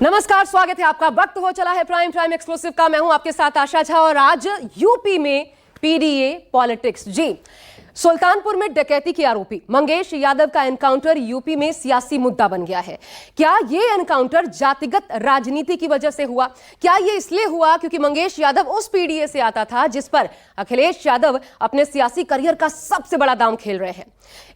नमस्कार, स्वागत है आपका। वक्त हो चला है प्राइम एक्सक्लूसिव का। मैं हूं आपके साथ आशा झा और आज यूपी में पीडीए पॉलिटिक्स। जी, सुल्तानपुर में डकैती के आरोपी मंगेश यादव का एनकाउंटर यूपी में सियासी मुद्दा बन गया है। क्या ये एनकाउंटर जातिगत राजनीति की वजह से हुआ? क्या ये इसलिए हुआ क्योंकि मंगेश यादव उस पीडीए से आता था जिस पर अखिलेश यादव अपने सियासी करियर का सबसे बड़ा दांव खेल रहे हैं?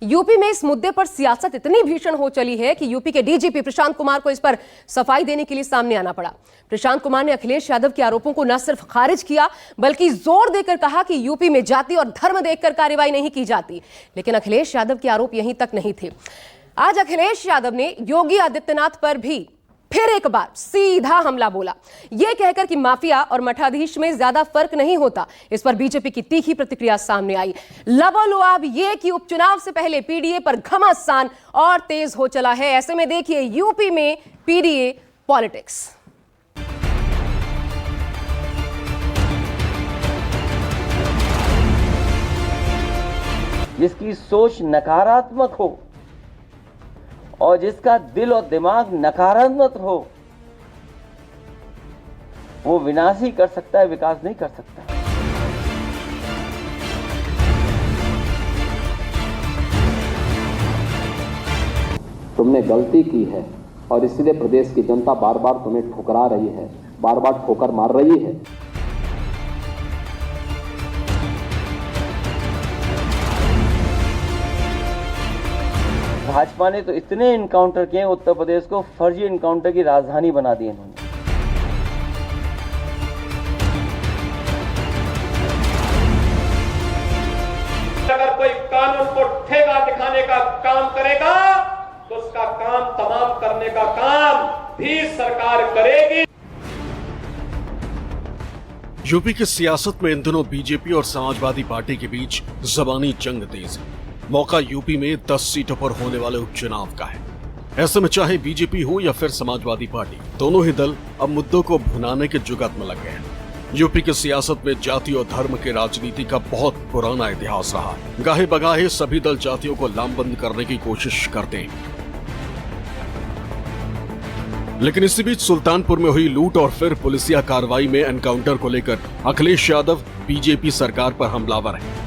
यूपी में इस मुद्दे पर सियासत इतनी भीषण हो चली है कि यूपी के डीजीपी प्रशांत कुमार को इस पर सफाई देने के लिए सामने आना पड़ा। प्रशांत कुमार ने अखिलेश यादव के आरोपों को न सिर्फ खारिज किया बल्कि जोर देकर कहा कि यूपी में जाति और धर्म देखकर कार्रवाई नहीं की जाती। लेकिन अखिलेश यादव के आरोप यहीं तक नहीं थे। आज अखिलेश यादव ने योगी आदित्यनाथ पर भी फिर एक बार सीधा हमला बोला, यह कहकर कि माफिया और मठाधीश में ज्यादा फर्क नहीं होता। इस पर बीजेपी की तीखी प्रतिक्रिया सामने आई। लबोलुआब ये कि उपचुनाव से पहले पीडीए पर घमासान और तेज हो चला है। ऐसे में देखिए यूपी में पीडीए पॉलिटिक्स। जिसकी सोच नकारात्मक हो और जिसका दिल और दिमाग नकारात्मक हो, वो विनाश ही कर सकता है, विकास नहीं कर सकता। तुमने गलती की है और इसलिए प्रदेश की जनता बार बार तुम्हें ठुकरा रही है, बार बार ठोकर मार रही है। भाजपा ने तो इतने एनकाउंटर किए, उत्तर प्रदेश को फर्जी एनकाउंटर की राजधानी बना दी इन्होंने। अगर कोई कानून को ठेका दिखाने का काम करेगा तो उसका काम तमाम करने का काम भी सरकार करेगी। यूपी की सियासत में इन दिनों बीजेपी और समाजवादी पार्टी के बीच जबानी जंग तेज है। मौका यूपी में 10 सीटों पर होने वाले उपचुनाव का है। ऐसे में चाहे बीजेपी हो या फिर समाजवादी पार्टी, दोनों ही दल अब मुद्दों को भुनाने के जुगात में लग गए हैं। यूपी की सियासत में जाति और धर्म के राजनीति का बहुत पुराना इतिहास रहा है। गाहे बगाहे सभी दल जातियों को लामबंद करने की कोशिश करते हैं। लेकिन इसी बीच सुल्तानपुर में हुई लूट और फिर पुलिसिया कार्रवाई में एनकाउंटर को लेकर अखिलेश यादव बीजेपी सरकार पर हमलावर है।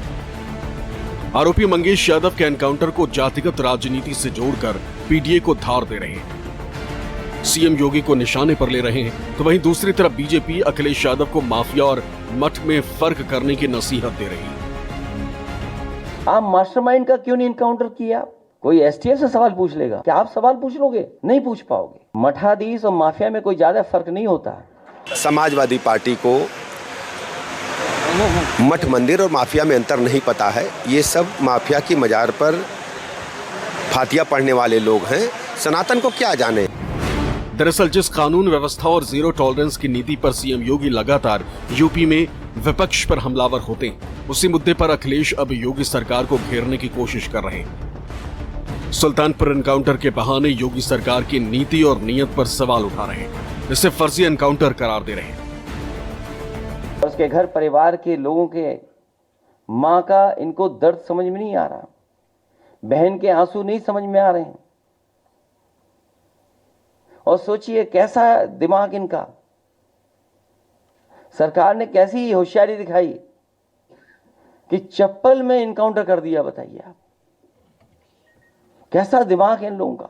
आरोपी मंगेश यादव के एनकाउंटर को जातिगत राजनीति से जोड़कर पीडीए को धार दे रहे हैं। सीएम योगी को निशाने पर ले रहे हैं, तो वहीं दूसरी तरफ बीजेपी अखिलेश यादव को माफिया और मठ में फर्क करने की नसीहत दे रही है। आप मास्टरमाइंड का क्यों नहीं एनकाउंटर किया? कोई एसटीएफ से सवाल पूछ लेगा, क्या आप सवाल पूछ लोगे? नहीं पूछ पाओगे। मठाधीश और माफिया में कोई ज्यादा फर्क नहीं होता। समाजवादी पार्टी को मठ मंदिर और माफिया में अंतर नहीं पता है। ये सब माफिया की मजार पर फातिया पढ़ने वाले लोग हैं। सनातन को क्या जाने। दरअसल जिस कानून व्यवस्था और जीरो टॉलरेंस की नीति पर सीएम योगी लगातार यूपी में विपक्ष पर हमलावर होते हैं, उसी मुद्दे पर अखिलेश अब योगी सरकार को घेरने की कोशिश कर रहे हैं। सुल्तानपुर एनकाउंटर के बहाने योगी सरकार की नीति और नीयत पर सवाल उठा रहे हैं। इसे फर्जी एनकाउंटर करार दे रहे हैं। उसके घर परिवार के लोगों के मां का इनको दर्द समझ में नहीं आ रहा, बहन के आंसू नहीं समझ में आ रहे हैं। और सोचिए कैसा दिमाग इनका। सरकार ने कैसी होशियारी दिखाई कि चप्पल में एनकाउंटर कर दिया। बताइए आप, कैसा दिमाग है इन लोगों का,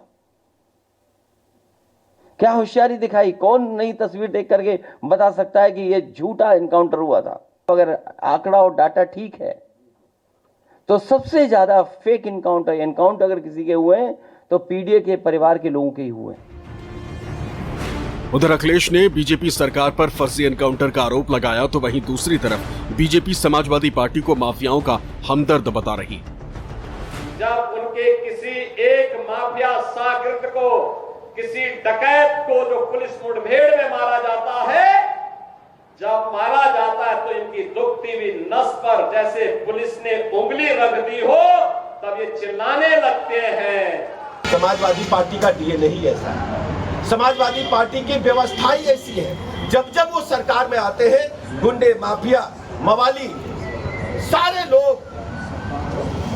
क्या होशियारी दिखाई। कौन नई तस्वीर देख करके बता सकता है कि यह झूठा एनकाउंटर हुआ था? अगर आंकड़ा और डाटा ठीक है तो सबसे ज्यादा फेक एनकाउंटर अगर किसी के हुए हैं तो पीडीए के परिवार के लोगों के ही हुए। उधर अखिलेश ने बीजेपी सरकार पर फर्जी एनकाउंटर का आरोप लगाया, तो वहीं दूसरी तरफ बीजेपी समाजवादी पार्टी को माफियाओं का हमदर्द बता रही। जब उनके किसी एक माफिया शागिर्द को, किसी डकैत को जो पुलिस मुठभेड़ में मारा जाता है, जब मारा जाता है तो इनकी दुखती हुई नस पर जैसे पुलिस ने उंगली रख दी हो, तब ये चिल्लाने लगते हैं। समाजवादी पार्टी का डीएनए ही ऐसा है। समाजवादी पार्टी की व्यवस्था ही ऐसी है। जब जब वो सरकार में आते हैं, गुंडे, माफिया, मवाली, सारे लोग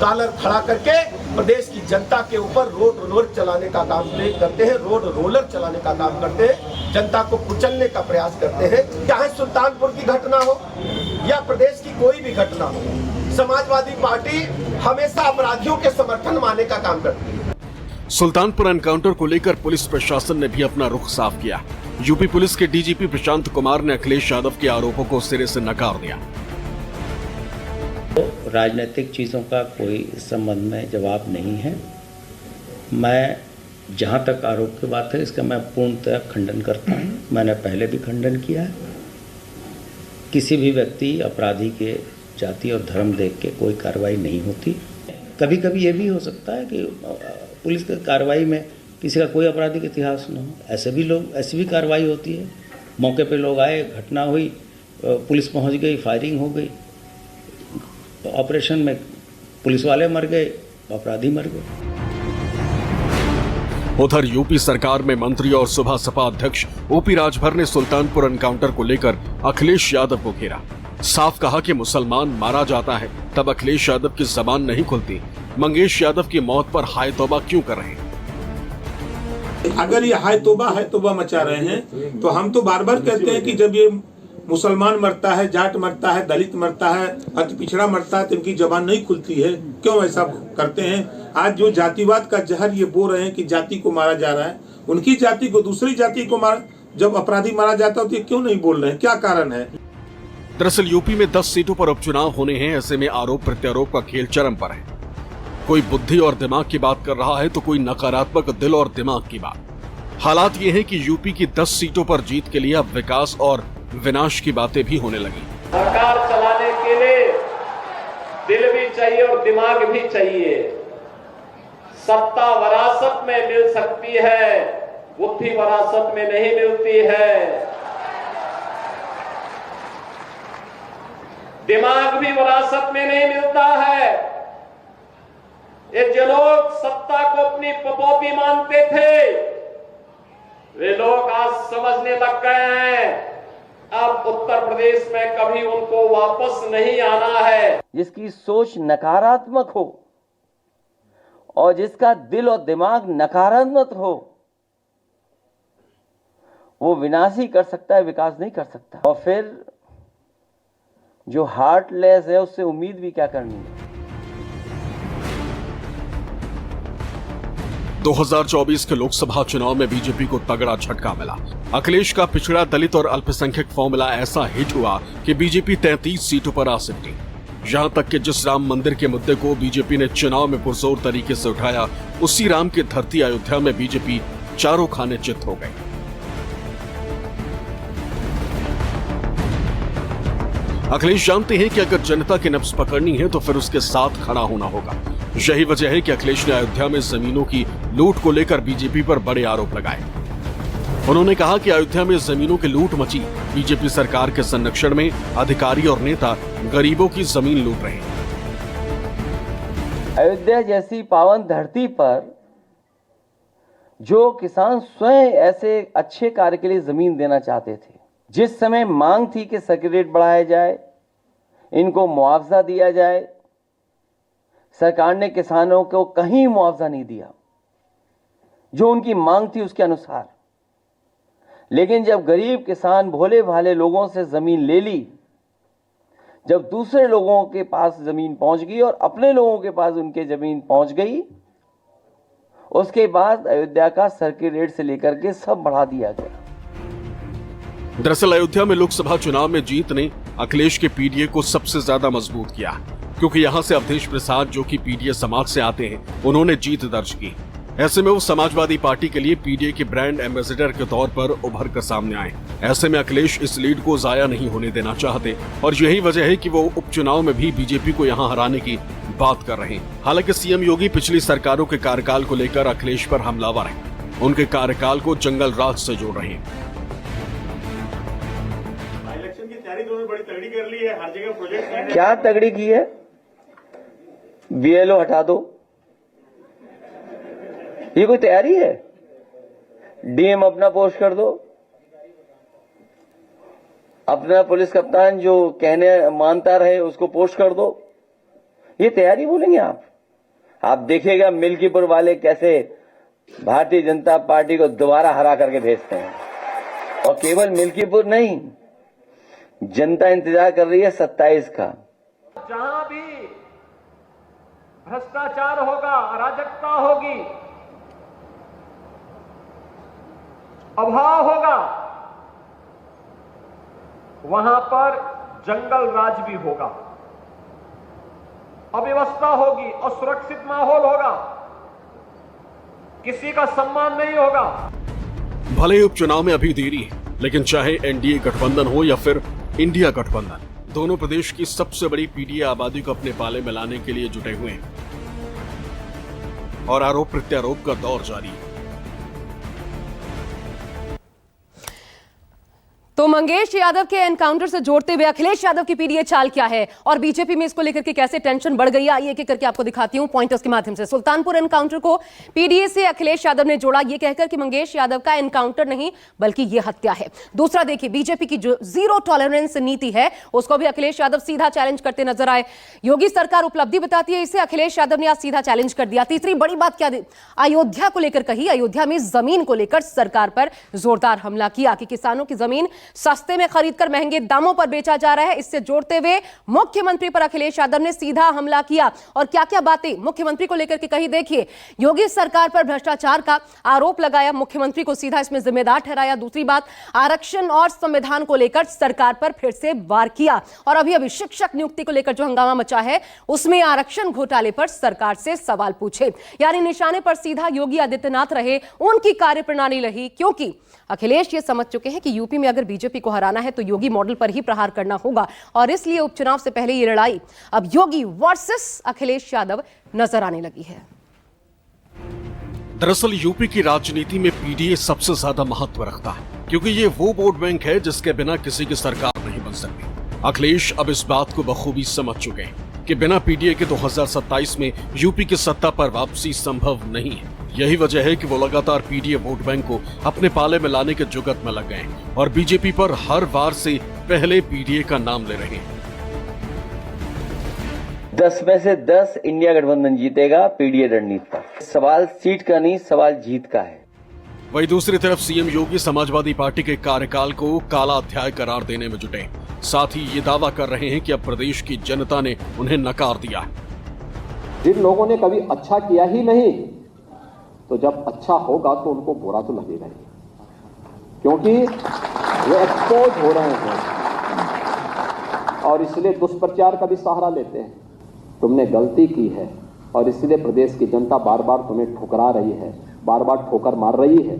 कॉलर खड़ा करके प्रदेश की जनता के ऊपर रोड रोलर चलाने का काम करते हैं, रोड रोलर चलाने का काम करते हैं। जनता को कुचलने का प्रयास करते हैं। चाहे सुल्तानपुर की घटना हो या प्रदेश की कोई भी घटना हो, समाजवादी पार्टी हमेशा अपराधियों के समर्थन में आने का काम करती है। सुल्तानपुर एनकाउंटर को लेकर पुलिस प्रशासन ने भी अपना रुख साफ किया। यूपी पुलिस के डीजीपी प्रशांत कुमार ने अखिलेश यादव के आरोपों को सिरे से नकार दिया। राजनीतिक चीज़ों का कोई इस संबंध में जवाब नहीं है। मैं जहाँ तक आरोप की बात है इसका मैं पूर्णतः खंडन करता हूँ। मैंने पहले भी खंडन किया है। किसी भी व्यक्ति अपराधी के जाति और धर्म देख के कोई कार्रवाई नहीं होती। कभी कभी ये भी हो सकता है कि पुलिस की कार्रवाई में किसी का कोई आपराधिक इतिहास न हो, ऐसी भी कार्रवाई होती है। मौके पे लोग आए, घटना हुई, पुलिस पहुंच गई, फायरिंग हो गई, तो ऑपरेशन में पुलिस वाले मर गए, अपराधी मर गए। उधर यूपी सरकार में मंत्री और सुबह सपा अध्यक्ष ओपी राजभर ने सुल्तानपुर एनकाउंटर को लेकर अखिलेश यादव को घेरा। साफ कहा कि मुसलमान मारा जाता है तब अखिलेश यादव की जबान नहीं खुलती। मंगेश यादव की मौत पर हाय तौबा क्यों कर रहे हैं? अगर ये हाय तौबा मचा रहे हैं तो हम तो बार बार कहते हैं कि जब ये मुसलमान मरता है, जाट मरता है, दलित मरता है, अति पिछड़ा मरता है तो इनकी जबान नहीं खुलती है। क्यों ऐसा करते हैं? आज जो जातिवाद का जहर ये बोल रहे हैं कि जाति को मारा जा रहा है, उनकी जाति को दूसरी जाति को जब अपराधी मारा जाता है तो ये क्यों नहीं बोल रहे हैं? क्या कारण है? दरअसल यूपी में 10 सीटों पर उपचुनाव होने हैं। ऐसे में आरोप प्रत्यारोप का खेल चरम पर है। कोई बुद्धि और दिमाग की बात कर रहा है तो कोई नकारात्मक दिल और दिमाग की बात। हालात ये है कि यूपी की 10 सीटों पर जीत के लिए अब विकास और विनाश की बातें भी होने लगी। सरकार चलाने के लिए दिल भी चाहिए और दिमाग भी चाहिए। सत्ता वरासत में मिल सकती है, बुद्धि वरासत में नहीं मिलती है। दिमाग भी वरासत में नहीं मिलता है। ये जो लोग सत्ता को अपनी पपौती मानते थे, वे लोग आज समझने लग गए हैं अब उत्तर प्रदेश में कभी उनको वापस नहीं आना है। जिसकी सोच नकारात्मक हो और जिसका दिल और दिमाग नकारात्मक हो, वो विनाश ही कर सकता है, विकास नहीं कर सकता। और फिर जो हार्टलेस है उससे उम्मीद भी क्या करनी है। 2024 के लोकसभा चुनाव में बीजेपी को तगड़ा झटका मिला। अखिलेश का पिछड़ा, दलित और अल्पसंख्यक फॉर्मूला ऐसा हिट हुआ कि बीजेपी 33 सीटों पर आ सिमटी। यहां तक कि जिस राम मंदिर के मुद्दे को बीजेपी ने चुनाव में पुरजोर तरीके से उठाया, उसी राम की धरती अयोध्या में बीजेपी चारों खाने चित हो गई। अखिलेश जानते हैं कि अगर जनता की नब्ज पकड़नी है तो फिर उसके साथ खड़ा होना होगा। यही वजह है कि अखिलेश ने अयोध्या में जमीनों की लूट को लेकर बीजेपी पर बड़े आरोप लगाए। उन्होंने कहा कि अयोध्या में जमीनों की लूट मची। बीजेपी सरकार के संरक्षण में अधिकारी और नेता गरीबों की जमीन लूट रहे हैं। अयोध्या जैसी पावन धरती पर जो किसान स्वयं ऐसे अच्छे कार्य के लिए जमीन देना चाहते थे, जिस समय मांग थी कि सर्किट रेट बढ़ाया जाए, इनको मुआवजा दिया जाए, सरकार ने किसानों को कहीं मुआवजा नहीं दिया जो उनकी मांग थी उसके अनुसार। लेकिन जब गरीब किसान भोले भाले लोगों से जमीन ले ली, जब दूसरे लोगों के पास जमीन पहुंच गई और अपने लोगों के पास उनके जमीन पहुंच गई, उसके बाद अयोध्या का सर्किट रेट से लेकर के सब बढ़ा दिया गया। दरअसल अयोध्या में लोकसभा चुनाव में जीत ने अखिलेश के पीडीए को सबसे ज्यादा मजबूत किया, क्योंकि यहां से अवधेश प्रसाद जो कि पीडीए समाज से आते हैं, उन्होंने जीत दर्ज की। ऐसे में वो समाजवादी पार्टी के लिए पीडीए के ब्रांड एम्बेसडर के तौर पर उभर कर सामने आए। ऐसे में अखिलेश इस लीड को जाया नहीं होने देना चाहते और यही वजह है कि वो उपचुनाव में भी बीजेपी को यहां हराने की बात कर रहे हैं। हालांकि सीएम योगी पिछली सरकारों के कार्यकाल को लेकर अखिलेश पर हमलावर हैं। उनके कार्यकाल को जंगल राज से जोड़ रहे हैं। इलेक्शन की तैयारी तो बड़ी तगड़ी कर ली है, हर जगह प्रोजेक्ट। क्या तगड़ी की है? बीएलओ हटा दो, ये कोई तैयारी है? डीएम अपना पोस्ट कर दो, अपना पुलिस कप्तान जो कहने मानता रहे उसको पोस्ट कर दो, ये तैयारी बोलेंगे आप? आप देखिएगा मिल्कीपुर वाले कैसे भारतीय जनता पार्टी को दोबारा हरा करके भेजते हैं। और केवल मिल्कीपुर नहीं, जनता इंतजार कर रही है 27 का। जहां भी भ्रष्टाचार होगा, अराजकता होगी, अभाव होगा, वहां पर जंगल राज भी होगा, अव्यवस्था होगी, असुरक्षित माहौल होगा, किसी का सम्मान नहीं होगा। भले ही उपचुनाव में अभी देरी है, लेकिन चाहे एनडीए गठबंधन हो या फिर इंडिया गठबंधन, दोनों प्रदेश की सबसे बड़ी पीडीए आबादी को अपने पाले में लाने के लिए जुटे हुए हैं और आरोप प्रत्यारोप का दौर जारी है। तो मंगेश यादव के एनकाउंटर से जोड़ते हुए अखिलेश यादव की पीडीए चाल क्या है और बीजेपी में इसको लेकर के कैसे टेंशन बढ़ गई है, आइए एक करके आपको दिखाती हूं पॉइंटर्स के माध्यम से। सुल्तानपुर एनकाउंटर को पीडीए से अखिलेश यादव ने जोड़ा, यह कहकर कि मंगेश यादव का एनकाउंटर नहीं बल्कि यह हत्या है। दूसरा देखिए, बीजेपी की जो जीरो टॉलरेंस नीति है उसको भी अखिलेश यादव सीधा चैलेंज करते नजर आए। योगी सरकार उपलब्धि बताती है, इसे अखिलेश यादव ने आज सीधा चैलेंज कर दिया। तीसरी बड़ी बात क्या अयोध्या को लेकर कही, अयोध्या में जमीन को लेकर सरकार पर जोरदार हमला किया कि किसानों की जमीन सस्ते में खरीदकर महंगे दामों पर बेचा जा रहा है। इससे जोड़ते हुए मुख्यमंत्री पर अखिलेश यादव ने सीधा हमला किया और क्या क्या बातें मुख्यमंत्री को लेकर के कही, देखिए। योगी सरकार पर भ्रष्टाचार का आरोप लगाया, मुख्यमंत्री को सीधा इसमें जिम्मेदार ठहराया। दूसरी बात, आरक्षण और संविधान को लेकर सरकार पर फिर से वार किया और अभी शिक्षक नियुक्ति को लेकर जो हंगामा मचा है उसमें आरक्षण घोटाले पर सरकार से सवाल पूछे, यानी निशाने पर सीधा योगी आदित्यनाथ रहे, उनकी कार्यप्रणाली रही, क्योंकि अखिलेश ये समझ चुके हैं कि यूपी में अगर बीजेपी को हराना है तो योगी मॉडल पर ही प्रहार करना होगा और इसलिए उपचुनाव से पहले ये लड़ाई अब योगी वर्सेस अखिलेश यादव नजर आने लगी है। दरअसल यूपी की राजनीति में पीडीए सबसे ज्यादा महत्व रखता है, क्योंकि ये वो वोट बैंक है जिसके बिना किसी की सरकार नहीं बन सकती। अखिलेश अब इस बात को बखूबी समझ चुके हैं कि बिना पीडीए के 2027 में यूपी की सत्ता पर वापसी संभव नहीं है। यही वजह है कि वो लगातार पीडीए वोट बैंक को अपने पाले में लाने के जुगत में लग गए हैं और बीजेपी पर हर बार से पहले पीडीए का नाम ले रहे हैं। 10 में से 10 इंडिया गठबंधन जीतेगा पीडीए रणनीति पर। सवाल सीट का नहीं, सवाल जीत का है। वहीं दूसरी तरफ सीएम योगी समाजवादी पार्टी के कार्यकाल को काला अध्याय करार देने में जुटे, साथ ही ये दावा कर रहे हैं कि अब प्रदेश की जनता ने उन्हें नकार दिया है। जिन लोगों ने कभी अच्छा किया ही नहीं, तो जब अच्छा होगा तो उनको बुरा तो लगेगा ही, क्योंकि वो एक्सपोज हो रहे हैं और इसलिए दुष्प्रचार का भी सहारा लेते हैं। तुमने गलती की है और इसलिए प्रदेश की जनता बार बार तुम्हें ठुकरा रही है, बार बार ठोकर मार रही है।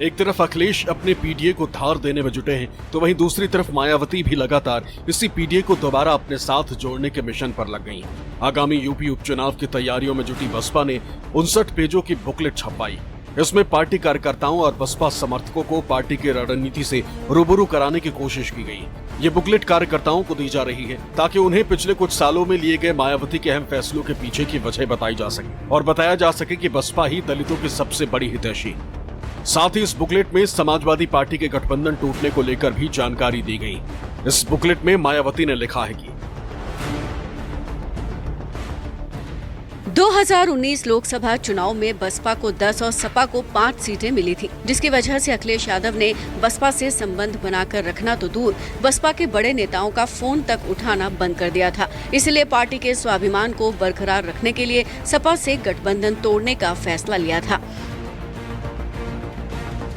एक तरफ अखिलेश अपने पीडीए को धार देने में जुटे हैं, तो वहीं दूसरी तरफ मायावती भी लगातार इसी पीडीए को दोबारा अपने साथ जोड़ने के मिशन पर लग गई। आगामी यूपी उपचुनाव की तैयारियों में जुटी बसपा ने 59 पेजों की बुकलेट छपवाई। इसमें पार्टी कार्यकर्ताओं और बसपा समर्थकों को पार्टी की रणनीति से रूबरू कराने की कोशिश की गई। ये बुकलेट कार्यकर्ताओं को दी जा रही है ताकि उन्हें पिछले कुछ सालों में लिए गए मायावती के अहम फैसलों के पीछे की वजह बताई जा सके और बताया जा सके कि बसपा ही दलितों की सबसे बड़ी हितैषी। साथ ही इस बुकलेट में समाजवादी पार्टी के गठबंधन टूटने को लेकर भी जानकारी दी गई। इस बुकलेट में मायावती ने लिखा है कि 2019 लोकसभा चुनाव में बसपा को 10 और सपा को 5 सीटें मिली थी, जिसकी वजह से अखिलेश यादव ने बसपा से संबंध बनाकर रखना तो दूर, बसपा के बड़े नेताओं का फोन तक उठाना बंद कर दिया था। इसलिए पार्टी के स्वाभिमान को बरकरार रखने के लिए सपा से गठबंधन तोड़ने का फैसला लिया था।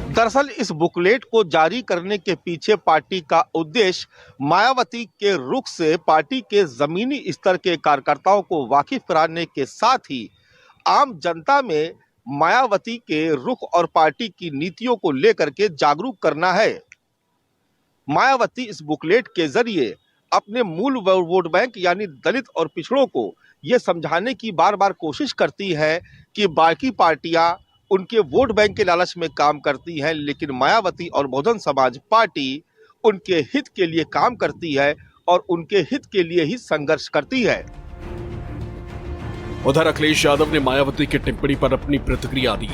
दरअसल इस बुकलेट को जारी करने के पीछे पार्टी का उद्देश्य मायावती के रुख से पार्टी के जमीनी स्तर के कार्यकर्ताओं को वाकिफ कराने के साथ ही आम जनता में मायावती के रुख और पार्टी की नीतियों को लेकर के जागरूक करना है। मायावती इस बुकलेट के जरिए अपने मूल वोट बैंक यानी दलित और पिछड़ों को ये समझाने की बार बार कोशिश करती है कि बाकी पार्टियां उनके वोट बैंक के लालच में काम करती हैं, लेकिन मायावती और बहुजन समाज पार्टी उनके हित के लिए काम करती है और उनके हित के लिए ही संघर्ष करती है। उधर अखिलेश यादव ने मायावती की टिप्पणी पर अपनी प्रतिक्रिया दी।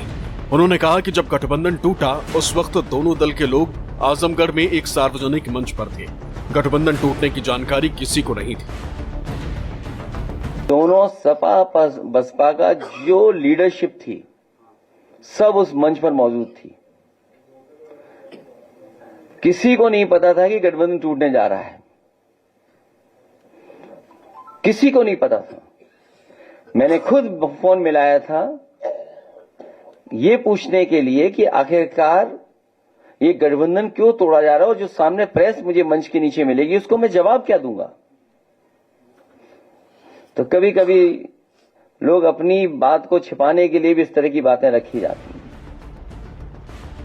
उन्होंने कहा कि जब गठबंधन टूटा उस वक्त दोनों दल के लोग आजमगढ़ में एक सार्वजनिक मंच पर थे। गठबंधन टूटने की जानकारी किसी को नहीं थी। दोनों सपा बसपा का जो लीडरशिप थी सब उस मंच पर मौजूद थी। किसी को नहीं पता था कि गठबंधन टूटने जा रहा है, किसी को नहीं पता था। मैंने खुद फोन मिलाया था ये पूछने के लिए कि आखिरकार ये गठबंधन क्यों तोड़ा जा रहा है, और जो सामने प्रेस मुझे मंच के नीचे मिलेगी उसको मैं जवाब क्या दूंगा। तो कभी कभी लोग अपनी बात को छिपाने के लिए भी इस तरह की बातें रखी जाती हैं।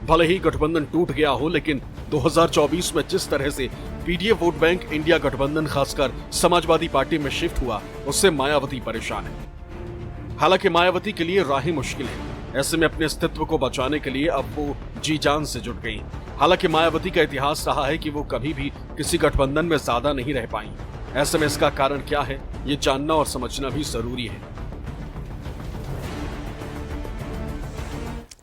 भले ही गठबंधन टूट गया हो, लेकिन 2024 में जिस तरह से पीडीए वोट बैंक इंडिया गठबंधन खासकर समाजवादी पार्टी में शिफ्ट हुआ, उससे मायावती परेशान है। हालांकि मायावती के लिए राहें मुश्किल है। ऐसे में अपने अस्तित्व को बचाने के लिए अब वो जी जान से जुट गई। हालांकि मायावती का इतिहास रहा है कि वो कभी भी किसी गठबंधन में ज्यादा नहीं रह पाई। ऐसे में इसका कारण क्या है, ये जानना और समझना भी जरूरी है।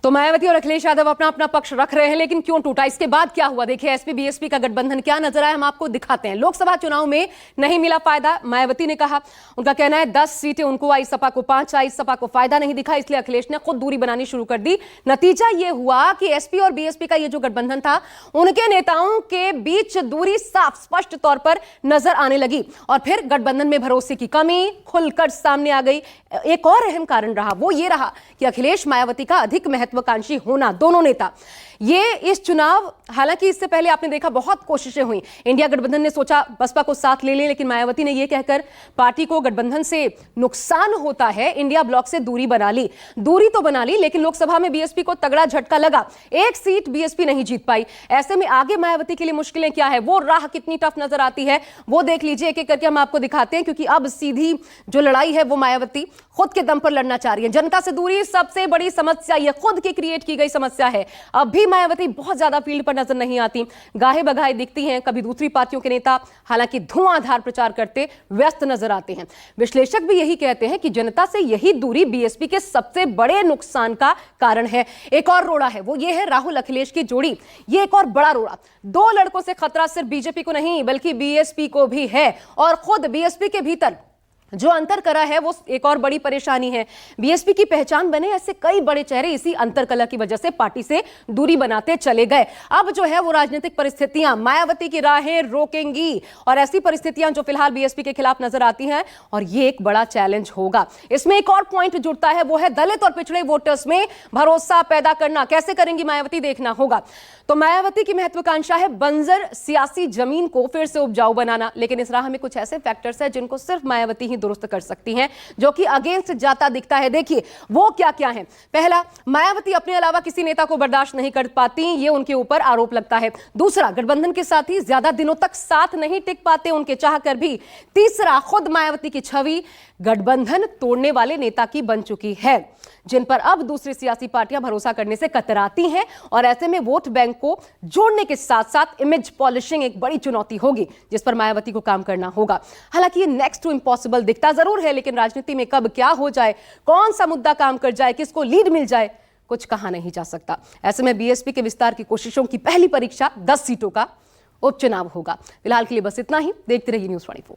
तो मायावती और अखिलेश यादव अपना अपना पक्ष रख रहे हैं, लेकिन क्यों टूटा, इसके बाद क्या हुआ, देखिए एसपी बीएसपी का गठबंधन क्या नजर आया, हम आपको दिखाते हैं। लोकसभा चुनाव में नहीं मिला फायदा, मायावती ने कहा। उनका कहना है 10 सीटें उनको आई, सपा को 5 आई, सपा को फायदा नहीं दिखा, इसलिए अखिलेश ने खुद दूरी बनानी शुरू कर दी। नतीजा यह हुआ कि एसपी और बीएसपी का यह जो गठबंधन था, उनके नेताओं के बीच दूरी साफ स्पष्ट तौर पर नजर आने लगी, और फिर गठबंधन में भरोसे की कमी खुलकर सामने आ गई। एक और अहम कारण रहा, वो ये रहा कि अखिलेश मायावती का अधिक महत्वाकांक्षी होना। दोनों नेता ये इस चुनाव, हालांकि इससे पहले आपने देखा बहुत कोशिशें हुई, इंडिया गठबंधन ने सोचा बसपा को साथ ले लें, लेकिन मायावती ने यह कहकर पार्टी को गठबंधन से नुकसान होता है, इंडिया ब्लॉक से दूरी बना ली। दूरी तो बना ली, लेकिन लोकसभा में बीएसपी को तगड़ा झटका लगा, एक सीट बीएसपी नहीं जीत पाई। ऐसे में आगे मायावती के लिए मुश्किलें क्या है, वो राह कितनी टफ नजर आती है, वो देख लीजिए। एक एक करके हम आपको दिखाते हैं, क्योंकि अब सीधी जो लड़ाई है वो मायावती खुद के दम पर लड़ना चाह रही है। जनता से दूरी सबसे बड़ी समस्या, यह खुद की क्रिएट की गई समस्या है। अब भी मायावती बहुत ज्यादा फील्ड पर नजर नहीं आती, गाहे बगाहे दिखती हैं। कभी दूसरी पार्टियों के नेता हालांकि धुआंधार प्रचार करते व्यस्त नजर आते हैं। विश्लेषक भी यही कहते हैं कि जनता से यही दूरी बीएसपी के सबसे बड़े नुकसान का कारण है। एक और रोड़ा है, वो ये है राहुल अखिलेश की जोड़ी। ये एक और बड़ा रोड़ा, दो लड़कों से खतरा सिर्फ बीजेपी को नहीं बल्कि बीएसपी को भी है, और खुद बीएसपी के भीतर जो अंतर करा है वो एक और बड़ी परेशानी है। बीएसपी की पहचान बने ऐसे कई बड़े चेहरे इसी अंतरकलह की वजह से पार्टी से दूरी बनाते चले गए। अब जो है वो राजनीतिक परिस्थितियां मायावती की राहें रोकेंगी, और ऐसी परिस्थितियां जो फिलहाल बीएसपी के खिलाफ नजर आती हैं, और ये एक बड़ा चैलेंज होगा। इसमें एक और पॉइंट जुड़ता है, वो है दलित और पिछड़े वोटर्स में भरोसा पैदा करना। कैसे करेंगी मायावती, देखना होगा। तो मायावती की महत्वाकांक्षा है बंजर सियासी जमीन को फिर से उपजाऊ बनाना, लेकिन इस राह में कुछ ऐसे फैक्टर्स हैं जिनको सिर्फ मायावती ही दुरुस्त कर सकती हैं, जो कि अगेंस्ट जाता दिखता है। देखिए वो क्या क्या है। पहला, मायावती अपने अलावा किसी नेता को बर्दाश्त नहीं कर पाती, ये उनके ऊपर आरोप लगता है। दूसरा, गठबंधन के साथ ही ज्यादा दिनों तक साथ नहीं टिक पाते उनके चाहकर भी। तीसरा, खुद मायावती की छवि गठबंधन तोड़ने वाले नेता की बन चुकी है, जिन पर अब दूसरी सियासी पार्टियां भरोसा करने से कतराती हैं, और ऐसे में वोट बैंक को जोड़ने के साथ साथ इमेज पॉलिशिंग एक बड़ी चुनौती होगी, जिस पर मायावती को काम करना होगा। हालांकि ये नेक्स्ट टू इम्पॉसिबल दिखता जरूर है, लेकिन राजनीति में कब क्या हो जाए, कौन सा मुद्दा काम कर जाए, किसको लीड मिल जाए, कुछ कहा नहीं जा सकता। ऐसे में बीएसपी के विस्तार की कोशिशों की पहली परीक्षा 10 सीटों का उपचुनाव होगा। फिलहाल के लिए बस इतना ही। देखते रहिए न्यूज़ 24।